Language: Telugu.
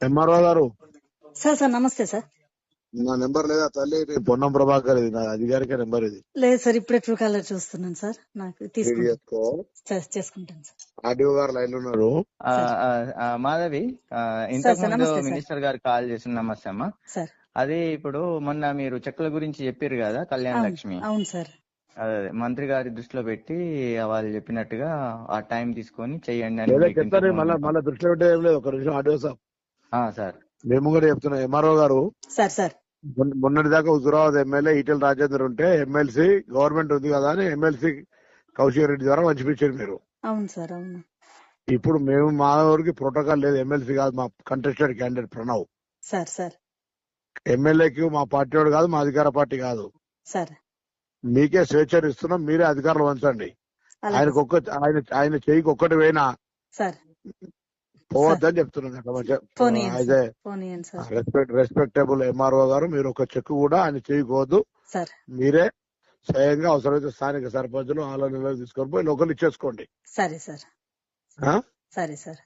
ఎంఆర్ఓ గారు, సార్ సార్ నమస్తే సార్. నా నెంబర్ లేదా తల్లి? పొన్నం ప్రభాకర్, ఇది నా అధికారిక నెంబర్. ఇది లేదు సార్, ఇప్పుడే ట్రూ కాలర్ చూస్తున్నాను సార్. నాకు చేసుకో. చేసుకుంటాను సార్. ఆర్డీఓ గారు లైన్ లో ఉన్నారు. మాధవి, సార్ ఇంతకు సార్ ముందు నమస్తే సార్. మినిస్టర్ గారు కాల్ చేసిన. నమస్తే అమ్మా. సార్ అది ఇప్పుడు మొన్న మీరు చెక్కుల గురించి చెప్పారు కదా, కళ్యాణ అవును లక్ష్మి. అవును సార్. అదే మంత్రి గారి దృష్టిలో పెట్టి వాళ్ళు చెప్పినట్టుగా ఆ టైం తీసుకొని చెయ్యండి లేదా అని మీకు చెప్తాను. ఇంతకు ముందు మళ్ళీ దృష్టిలో పెట్టే ఏం లేదు. ఒక నిమిషం ఆర్డీఓ సాబ్, సార్ మేము కూడా చెప్తున్నాం. ఎంఆర్ఓ గారు, సార్ సార్ మొన్నటి దాకా హుజురాబాద్ ఎమ్మెల్యే ఈటెల రాజేందర్ ఉంటే ఎమ్మెల్సీ గవర్నమెంట్ ఉంది కదా అని ఎమ్మెల్సీ కౌశిక్ రెడ్డి ద్వారా పంచిపించారు మీరు. అవును సార్ అవును. ఇప్పుడు మేము మా ఊరికి ప్రోటోకాల్ లేదు. ఎమ్మెల్సీ కాదు, మా contested candidate Pranav. Sir sir ఎమ్మెల్యేకి మా పార్టీ వాడు కాదు, మా అధికార పార్టీ కాదు. సార్ మీకే స్వేచ్ఛను ఇస్తున్నాం, మీరే అధికారులు వంచండి. అలాగే ఆయన చెయ్యికి ఒక్కటి పోయినా సార్ పోవద్దని చెప్తున్నాను. పోనీయండి సార్. రెస్పెక్టబుల్ ఎంఆర్ఓ గారు, మీరు ఒక చెక్ కూడా ఆయన చేయకూడదు. సార్ మీరే స్వయంగా అవసరమైతే స్థానిక సర్పంచులు ఆలోచనలు తీసుకొని పోయి లోకల్ ఇచ్చేసుకోండి. సరే సార్. ఆ? సరే సార్.